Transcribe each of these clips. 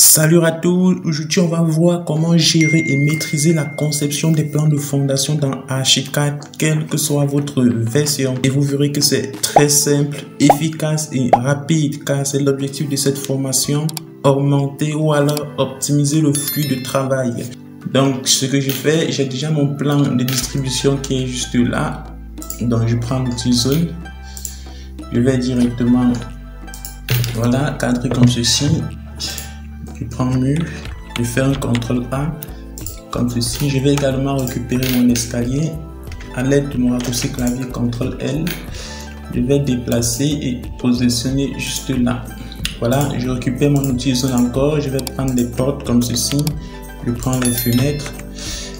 Salut à tous, aujourd'hui on va voir comment gérer et maîtriser la conception des plans de fondation dans Archicad, quelle que soit votre version. Et vous verrez que c'est très simple, efficace et rapide car c'est l'objectif de cette formation, augmenter ou alors optimiser le flux de travail. Donc ce que je fais, j'ai déjà mon plan de distribution qui est juste là. Donc je prends l'outil zone, je vais directement, voilà, cadrer comme ceci. Je prends mur, je fais un CTRL A comme ceci. Je vais également récupérer mon escalier à l'aide de mon raccourci clavier CTRL L. Je vais déplacer et positionner juste là. Voilà, je récupère mon outil zone encore. Je vais prendre les portes comme ceci. Je prends les fenêtres.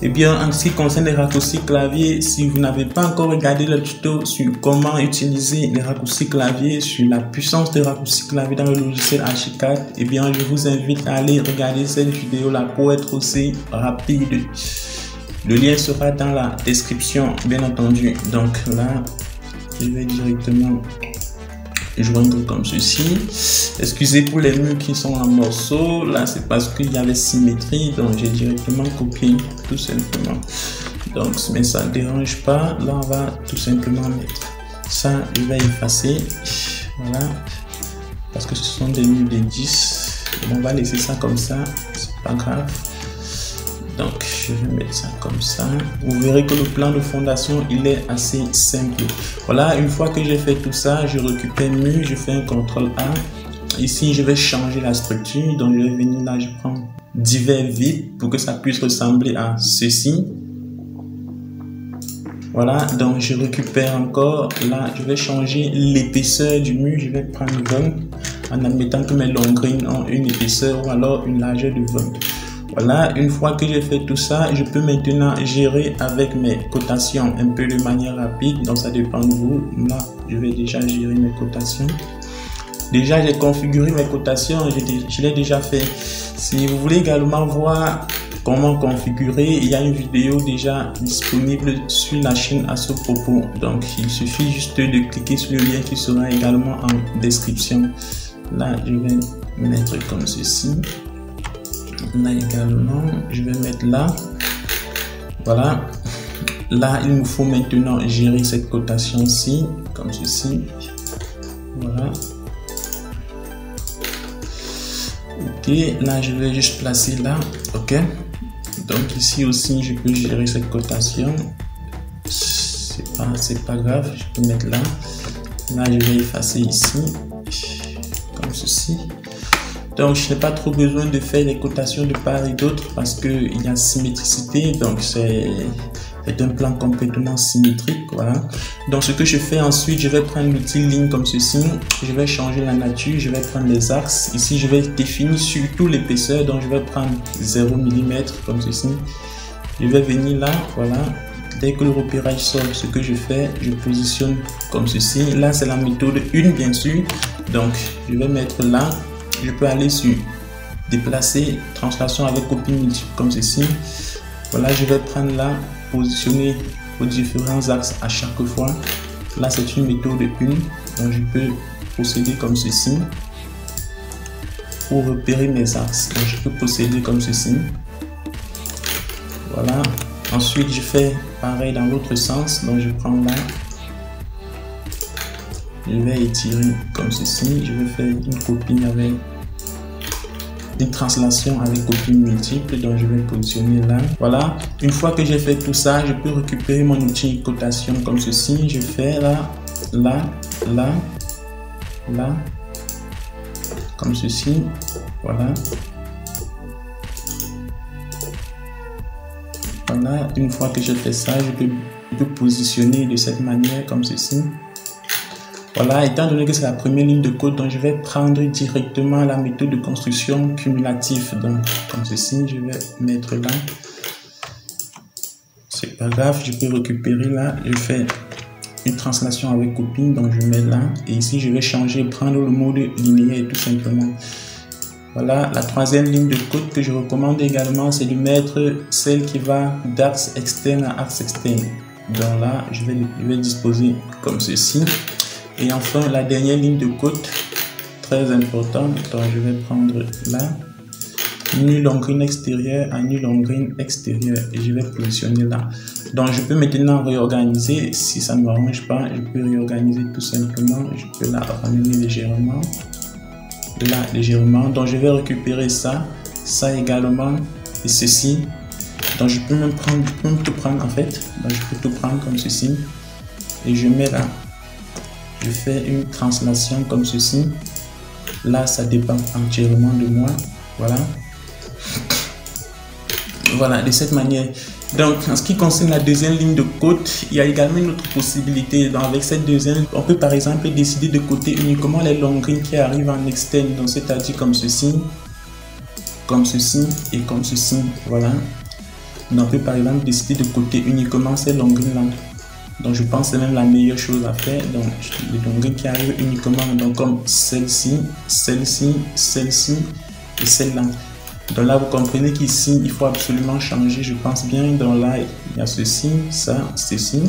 Et bien, en ce qui concerne les raccourcis clavier, si vous n'avez pas encore regardé le tuto sur comment utiliser les raccourcis clavier, sur la puissance des raccourcis clavier dans le logiciel Archicad, et bien, je vous invite à aller regarder cette vidéo là pour être aussi rapide. Le lien sera dans la description, bien entendu. Donc là, je vais directement joindre comme ceci. Excusez pour les murs qui sont en morceaux, là c'est parce qu'il y avait symétrie, donc j'ai directement copié tout simplement. Donc mais ça ne dérange pas, là on va tout simplement mettre ça, je vais effacer, voilà, parce que ce sont des murs de 10, on va laisser ça comme ça, c'est pas grave. Donc je vais mettre ça comme ça. Vous verrez que le plan de fondation il est assez simple. Voilà, une fois que j'ai fait tout ça, je récupère mur, je fais un CTRL A. Ici je vais changer la structure, donc je vais venir là, je prends divers vides pour que ça puisse ressembler à ceci. Voilà, donc je récupère encore, là je vais changer l'épaisseur du mur, je vais prendre 20 en admettant que mes longrines ont une épaisseur ou alors une largeur de 20. Voilà, une fois que j'ai fait tout ça, je peux maintenant gérer avec mes cotations un peu de manière rapide, donc ça dépend de vous. Là, je vais déjà gérer mes cotations. Déjà, j'ai configuré mes cotations, je l'ai déjà fait. Si vous voulez également voir comment configurer, il y a une vidéo déjà disponible sur la chaîne à ce propos. Donc, il suffit juste de cliquer sur le lien qui sera également en description. Là, je vais mettre comme ceci. Là également, je vais mettre là. Voilà. Là, il nous faut maintenant gérer cette cotation-ci, comme ceci. Voilà. Ok, là, je vais juste placer là. Ok. Donc ici aussi, je peux gérer cette cotation. C'est pas grave, je peux mettre là. Là, je vais effacer ici, comme ceci. Donc, je n'ai pas trop besoin de faire les cotations de part et d'autre parce qu'il y a symétricité. Donc, c'est un plan complètement symétrique. Voilà. Donc, ce que je fais ensuite, je vais prendre l'outil ligne comme ceci. Je vais changer la nature. Je vais prendre les axes. Ici, je vais définir surtout l'épaisseur. Donc, je vais prendre 0 mm comme ceci. Je vais venir là. Voilà. Dès que le repérage sort, ce que je fais, je positionne comme ceci. Là, c'est la méthode 1, bien sûr. Donc, je vais mettre là. Je peux aller sur déplacer, translation avec copie multiple comme ceci. Voilà, je vais prendre là, positionner aux différents axes à chaque fois. Là, c'est une méthode 1. Donc, je peux procéder comme ceci. Pour repérer mes axes, donc je peux procéder comme ceci. Voilà. Ensuite, je fais pareil dans l'autre sens. Donc, je prends là. Je vais étirer comme ceci. Je vais faire une copie avec une translation avec copie multiple. Donc, je vais positionner là. Voilà. Une fois que j'ai fait tout ça, je peux récupérer mon outil cotation comme ceci. Je fais là, là, là, là, comme ceci. Voilà. Voilà. Une fois que j'ai fait ça, je peux positionner de cette manière comme ceci. Voilà, étant donné que c'est la première ligne de code, donc je vais prendre directement la méthode de construction cumulative. Donc, comme ceci, je vais mettre là. C'est pas grave, je peux récupérer là. Je fais une translation avec copie, donc je mets là. Et ici, je vais changer, prendre le mode linéaire tout simplement. Voilà, la troisième ligne de code que je recommande également, c'est de mettre celle qui va d'axe externe à axe externe. Donc là, je vais disposer comme ceci. Et enfin, la dernière ligne de code, très importante, donc je vais prendre là. nul long green extérieur à nul long green extérieur et je vais positionner là. Donc je peux maintenant réorganiser. Si ça ne m'arrange pas, je peux réorganiser tout simplement. Je peux la ramener légèrement, là légèrement. Donc je vais récupérer ça également et ceci. Donc je peux même prendre, tout prendre en fait. Donc je peux tout prendre comme ceci et je mets là. Je fais une translation comme ceci. Là ça dépend entièrement de moi. Voilà. Voilà, de cette manière. Donc, en ce qui concerne la deuxième ligne de côte, il y a également une autre possibilité. Donc, avec cette deuxième, on peut par exemple décider de coter uniquement les long greens qui arrivent en externe. Donc, c'est-à-dire comme ceci et comme ceci. Voilà. Donc, on peut par exemple décider de coter uniquement ces long greens là. Donc, je pense que c'est même la meilleure chose à faire. Donc, les long greens qui arrivent uniquement, donc comme celle-ci, celle-ci, celle-ci et celle-là. Donc là, vous comprenez qu'ici, il faut absolument changer, je pense bien. Donc là, il y a ceci, ça, ceci.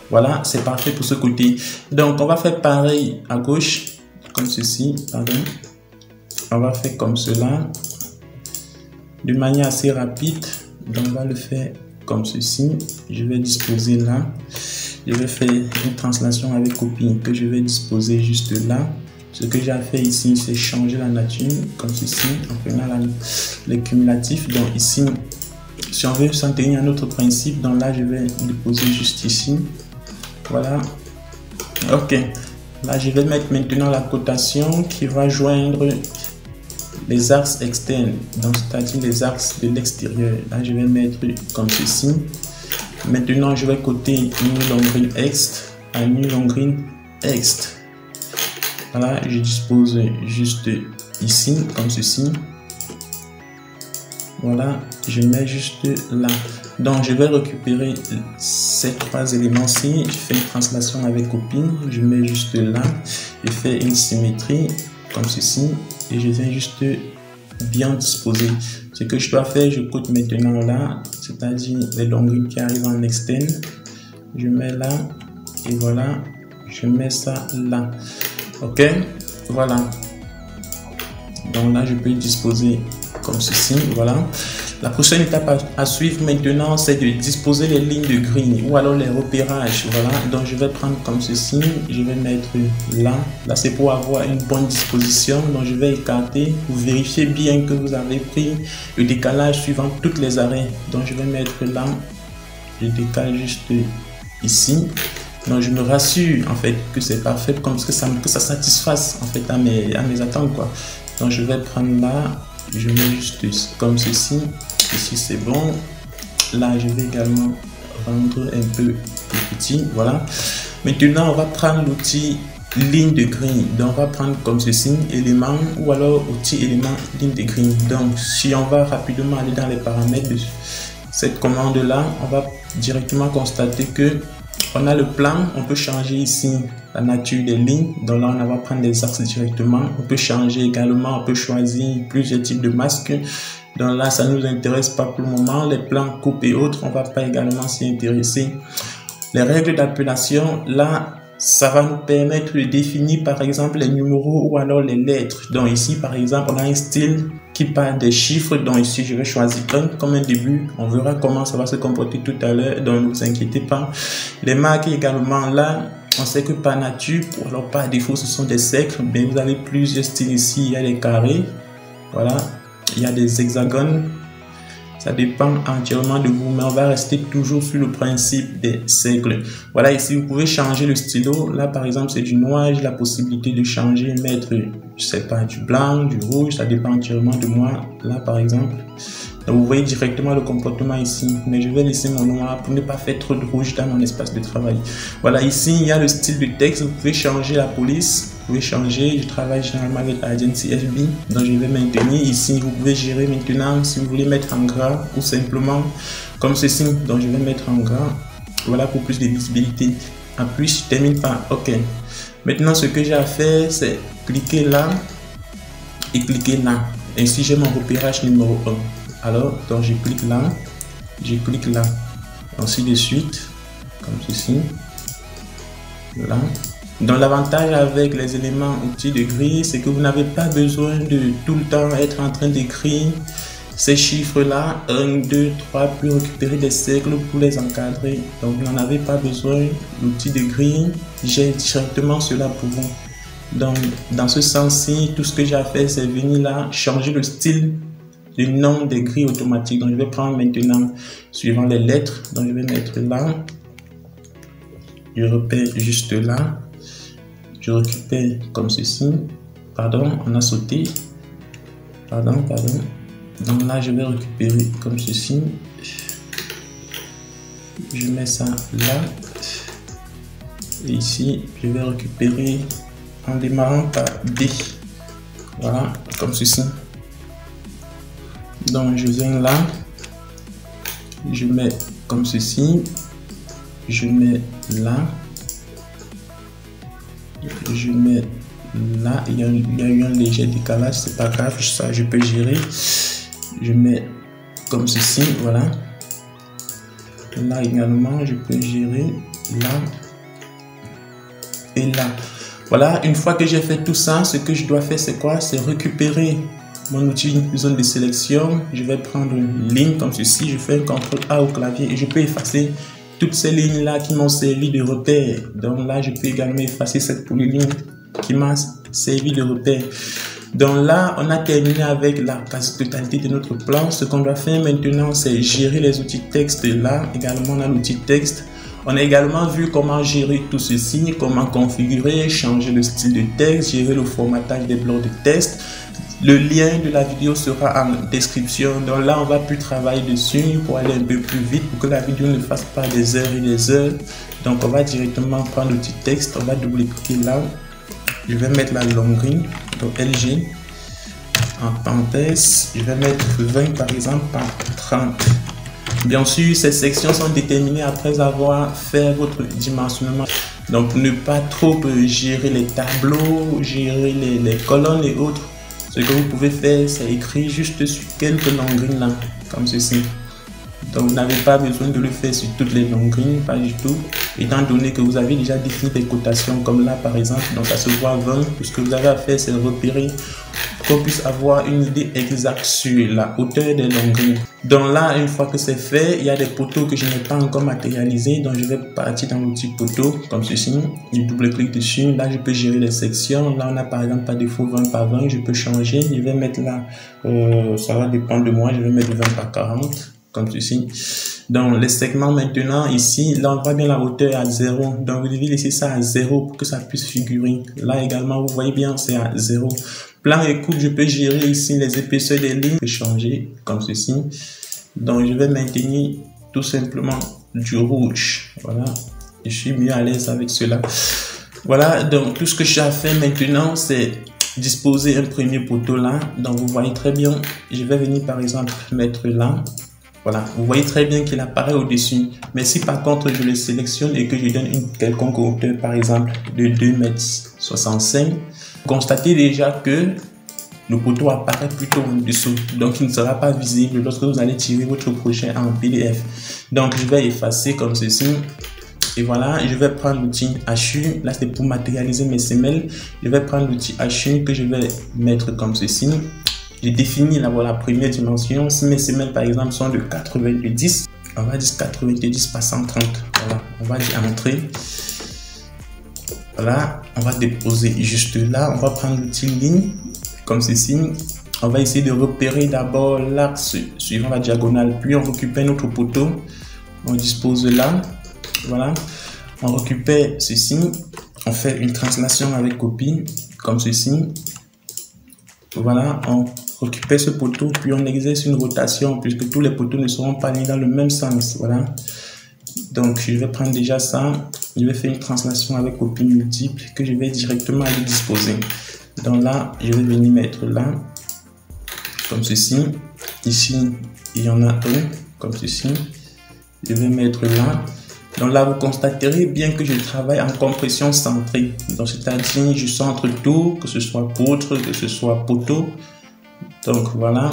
Voilà, c'est parfait pour ce côté. Donc, on va faire pareil à gauche, comme ceci, pardon. On va faire comme cela, de manière assez rapide. Donc, on va le faire comme ceci. Je vais disposer là. Je vais faire une translation avec copie que je vais disposer juste là. Ce que j'ai fait ici, c'est changer la nature, comme ceci, en prenant les cumulatifs. Donc ici, si on veut s'en tenir à un autre principe, donc là, je vais déposer juste ici. Voilà. Ok. Là, je vais mettre maintenant la cotation qui va joindre les axes externes, donc c'est-à-dire les axes de l'extérieur. Là, je vais mettre comme ceci. Maintenant, je vais coter nul long green ext à nul long green ext. Voilà, je dispose juste ici, comme ceci. Voilà, je mets juste là. Donc, je vais récupérer ces trois éléments-ci. Je fais une translation avec copie. Je mets juste là. Je fais une symétrie, comme ceci. Et je viens juste bien disposer. Ce que je dois faire, je cote maintenant là. C'est-à-dire les long greens qui arrivent en externe. Je mets là. Et voilà, je mets ça là. Ok, voilà. Donc là, je peux disposer comme ceci. Voilà. La prochaine étape à suivre maintenant, c'est de disposer les lignes de green ou alors les repérages. Voilà. Donc je vais prendre comme ceci. Je vais mettre là. Là, c'est pour avoir une bonne disposition. Donc je vais écarter. Vous vérifiez bien que vous avez pris le décalage suivant toutes les arrêts. Donc je vais mettre là. Je décale juste ici. Donc je me rassure en fait que c'est parfait, comme que ça satisfasse en fait à mes attentes quoi. Donc je vais prendre là, je mets juste comme ceci. Ici c'est bon. Là je vais également rendre un peu plus petit. Voilà. Maintenant on va prendre l'outil ligne de green. Donc on va prendre comme ceci élément ou alors outil élément ligne de green. Donc si on va rapidement aller dans les paramètres de cette commande là, on va directement constater que on a le plan, on peut changer ici la nature des lignes. Donc là, on va prendre les axes directement. On peut changer également, on peut choisir plusieurs types de masques. Donc là, ça ne nous intéresse pas pour le moment. Les plans coupe et autres, on ne va pas également s'y intéresser. Les règles d'appellation, là, ça va nous permettre de définir par exemple les numéros ou alors les lettres. Donc ici, par exemple, on a un style qui parle des chiffres. Donc ici, je vais choisir un comme un début. On verra comment ça va se comporter tout à l'heure. Donc ne vous inquiétez pas. Les marques également, là, on sait que par nature, ou alors par défaut, ce sont des cercles. Mais vous avez plusieurs styles ici. Il y a des carrés. Voilà. Il y a des hexagones. Ça dépend entièrement de vous, mais on va rester toujours sur le principe des cercles. Voilà, ici, vous pouvez changer le stylo. Là, par exemple, c'est du noir. J'ai la possibilité de changer, mettre, je sais pas, du blanc, du rouge. Ça dépend entièrement de moi. Là, par exemple. Donc, vous voyez directement le comportement ici. Mais je vais laisser mon noir pour ne pas faire trop de rouge dans mon espace de travail. Voilà, ici, il y a le style de texte. Vous pouvez changer la police. Vous pouvez changer, je travaille généralement avec Agency FB, donc je vais maintenir ici. Vous pouvez gérer maintenant si vous voulez mettre en gras ou simplement comme ceci. Donc je vais mettre en gras, voilà, pour plus de visibilité. En plus, je termine par OK. Maintenant, ce que j'ai à faire, c'est cliquer là et cliquer là. Ainsi, j'ai mon repérage numéro 1. Alors, donc je clique là, ainsi de suite, comme ceci, là. Donc l'avantage avec les éléments outils de grille, c'est que vous n'avez pas besoin de tout le temps être en train d'écrire ces chiffres-là, 1, 2, 3, puis récupérer des cercles pour les encadrer. Donc vous n'en avez pas besoin. L'outil de grille gère directement cela pour vous. Donc dans ce sens-ci, tout ce que j'ai à faire, c'est venir là, changer le style, le nom des grilles automatiques. Donc je vais prendre maintenant, suivant les lettres, donc je vais mettre là, je repère juste là, je récupère comme ceci, pardon, on a sauté, pardon. Donc là, je vais récupérer comme ceci. Je mets ça là. Et ici, je vais récupérer en démarrant par D. Voilà, comme ceci. Donc je viens là. Je mets comme ceci. Je mets là. Je mets là. Il y a eu un léger décalage, c'est pas grave, ça je peux gérer. Je mets comme ceci, voilà. Là également, je peux gérer là et là. Voilà, une fois que j'ai fait tout ça, ce que je dois faire, c'est quoi? C'est récupérer mon outil zone de sélection. Je vais prendre une ligne comme ceci. Je fais un CTRL A au clavier et je peux effacer toutes ces lignes-là qui m'ont servi de repère. Donc là, je peux également effacer cette polyligne qui m'a servi de repère. Donc là, on a terminé avec la quasi-totalité de notre plan. Ce qu'on doit faire maintenant, c'est gérer les outils texte. Là, également, on a l'outil texte. On a également vu comment gérer tout ceci, comment configurer, changer le style de texte, gérer le formatage des blocs de texte. Le lien de la vidéo sera en description. Donc là, on va plus travailler dessus pour aller un peu plus vite, pour que la vidéo ne fasse pas des heures et des heures. Donc, on va directement prendre l'outil texte. On va double-cliquer là. Je vais mettre la longuerie, donc LG, en parenthèse, je vais mettre 20 par exemple par 30. Bien sûr, ces sections sont déterminées après avoir fait votre dimensionnement. Donc, pour ne pas trop gérer les tableaux, gérer les colonnes et autres, ce que vous pouvez faire, c'est écrire juste sur quelques longueries là, comme ceci. Donc, vous n'avez pas besoin de le faire sur toutes les longueries, pas du tout. Étant donné que vous avez déjà défini des cotations, comme là par exemple, donc ça se voit 20. Tout ce que vous avez à faire, c'est repérer pour qu'on puisse avoir une idée exacte sur la hauteur des longueries. Donc là, une fois que c'est fait, il y a des poteaux que je n'ai pas encore matérialisés. Donc je vais partir dans l'outil poteau, comme ceci. Je double-clique dessus. Là, je peux gérer les sections. Là, on a par exemple par défaut 20 par 20. Je peux changer. Je vais mettre là, ça va dépendre de moi. Je vais mettre 20 par 40. Comme ceci. Donc les segments maintenant ici, là on voit bien la hauteur à 0. Donc vous devez laisser ça à 0 pour que ça puisse figurer. Là également vous voyez bien c'est à 0. Plan et coupe, je peux gérer ici les épaisseurs des lignes, je peux changer comme ceci. Donc je vais maintenir tout simplement du rouge. Voilà, je suis mieux à l'aise avec cela. Voilà, donc tout ce que j'ai à faire maintenant c'est disposer un premier poteau là. Donc vous voyez très bien, je vais venir par exemple mettre là. Voilà, vous voyez très bien qu'il apparaît au-dessus. Mais si par contre je le sélectionne et que je donne une quelconque hauteur, par exemple de 2,65 m, constatez déjà que le poteau apparaît plutôt en dessous. Donc il ne sera pas visible lorsque vous allez tirer votre projet en PDF. Donc je vais effacer comme ceci. Et voilà, je vais prendre l'outil HU. Là, c'est pour matérialiser mes semelles. Je vais prendre l'outil HU que je vais mettre comme ceci. J'ai défini la première dimension. Si mes semelles par exemple sont de 90, on va dire 90 par 130. Voilà, on va dire entrée. Voilà, on va déposer juste là. On va prendre l'outil ligne comme ceci. On va essayer de repérer d'abord l'axe suivant la diagonale. Puis on récupère notre poteau. On dispose là. Voilà, on récupère ceci. On fait une translation avec copie comme ceci. Voilà, on récupère ce poteau, puis on exerce une rotation puisque tous les poteaux ne seront pas alignés dans le même sens. Voilà. Donc, je vais prendre déjà ça. Je vais faire une translation avec copie multiple que je vais directement aller disposer. Donc là, je vais venir mettre là, comme ceci. Ici, il y en a un, comme ceci. Je vais mettre là. Donc là, vous constaterez bien que je travaille en compression centrée. Donc, c'est-à-dire, je centre tout, que ce soit poutre, que ce soit poteau. Donc voilà,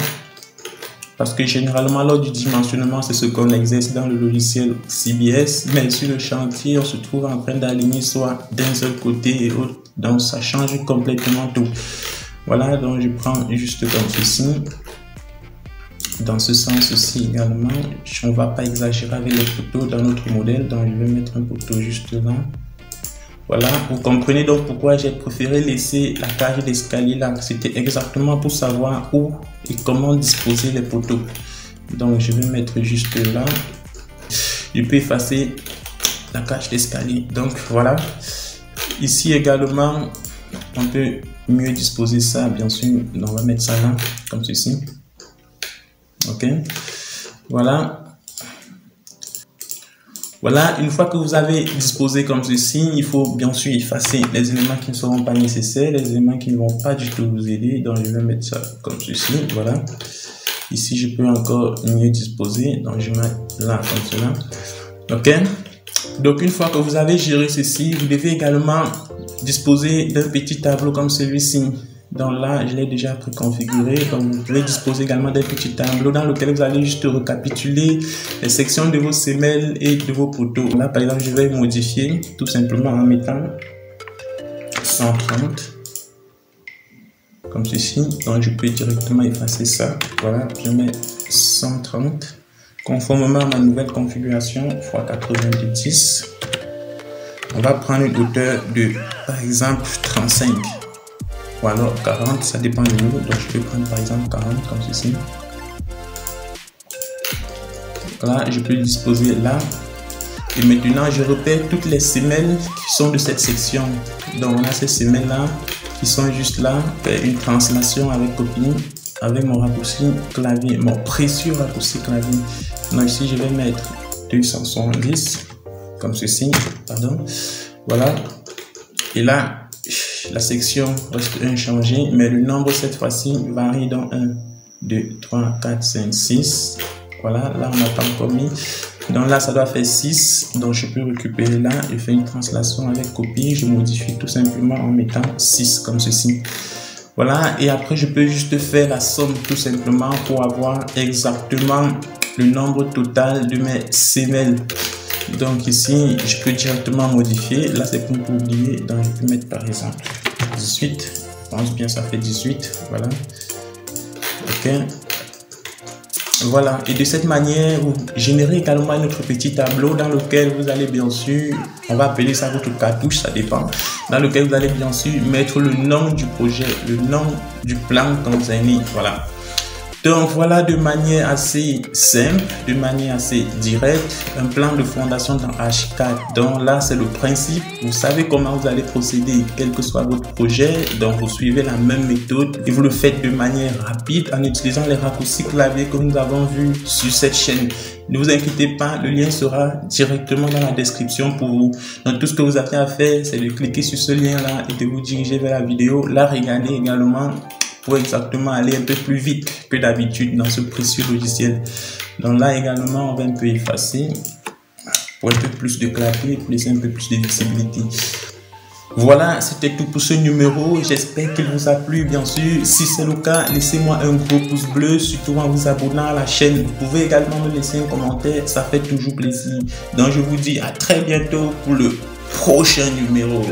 parce que généralement lors du dimensionnement, c'est ce qu'on exerce dans le logiciel CBS, mais sur le chantier, on se trouve en train d'aligner soit d'un seul côté et autre, donc ça change complètement tout. Voilà, donc je prends juste comme ceci. Dans ce sens-ci également, on ne va pas exagérer avec les poteaux dans notre modèle, donc je vais mettre un poteau juste là. Voilà, vous comprenez donc pourquoi j'ai préféré laisser la cage d'escalier là. C'était exactement pour savoir où et comment disposer les poteaux. Donc je vais mettre juste là. Je peux effacer la cage d'escalier. Donc voilà. Ici également, on peut mieux disposer ça, bien sûr. Donc, on va mettre ça là, comme ceci. Ok. Voilà. Voilà, une fois que vous avez disposé comme ceci, il faut bien sûr effacer les éléments qui ne seront pas nécessaires, les éléments qui ne vont pas du tout vous aider. Donc, je vais mettre ça comme ceci. Voilà. Ici, je peux encore mieux disposer. Donc, je mets là comme cela. Ok. Donc, une fois que vous avez géré ceci, vous devez également disposer d'un petit tableau comme celui-ci. Donc là, je l'ai déjà préconfiguré. Donc vous devez disposer également d'un petit tableau dans lequel vous allez juste récapituler les sections de vos semelles et de vos poteaux. Là, par exemple, je vais modifier tout simplement en mettant 130 comme ceci. Donc je peux directement effacer ça. Voilà, je mets 130 conformément à ma nouvelle configuration x 90. On va prendre une hauteur de, par exemple, 35. Ou alors 40, ça dépend du niveau. Donc je peux prendre par exemple 40 comme ceci. Voilà, je peux le disposer là. Et maintenant, je repère toutes les semelles qui sont de cette section. Donc on a ces semelles là qui sont juste là. Une translation avec copie, avec mon raccourci clavier, mon précieux raccourci clavier. Donc ici, je vais mettre 270 comme ceci. Pardon. Voilà. Et là, la section reste inchangée, mais le nombre cette fois-ci varie dans 1, 2, 3, 4, 5, 6. Voilà, là on n'a pas encore mis. Donc là ça doit faire 6. Donc je peux récupérer là, je fais une translation avec copie, je modifie tout simplement en mettant 6 comme ceci. Voilà, et après je peux juste faire la somme tout simplement pour avoir exactement le nombre total de mes semelles. Donc ici, je peux directement modifier. Là, c'est pour oublier. Donc, je peux mettre par exemple 18. Je pense bien, ça fait 18. Voilà. Ok. Voilà. Et de cette manière, vous générez également notre petit tableau dans lequel vous allez bien sûr, on va appeler ça votre cartouche, ça dépend. Dans lequel vous allez bien sûr mettre le nom du projet, le nom du plan que vous avez mis. Voilà. Donc voilà, de manière assez simple, de manière assez directe, un plan de fondation dans Archicad. Donc là, c'est le principe. Vous savez comment vous allez procéder, quel que soit votre projet. Donc vous suivez la même méthode et vous le faites de manière rapide en utilisant les raccourcis clavier que nous avons vus sur cette chaîne. Ne vous inquiétez pas, le lien sera directement dans la description pour vous. Donc tout ce que vous avez à faire, c'est de cliquer sur ce lien-là et de vous diriger vers la vidéo. La regarder également pour exactement aller un peu plus vite que d'habitude dans ce précieux logiciel. Donc là également, on va un peu effacer pour un peu plus de clarté, pour laisser un peu plus de visibilité. Voilà, c'était tout pour ce numéro. J'espère qu'il vous a plu, bien sûr. Si c'est le cas, laissez-moi un gros pouce bleu, surtout en vous abonnant à la chaîne. Vous pouvez également me laisser un commentaire, ça fait toujours plaisir. Donc je vous dis à très bientôt pour le prochain numéro.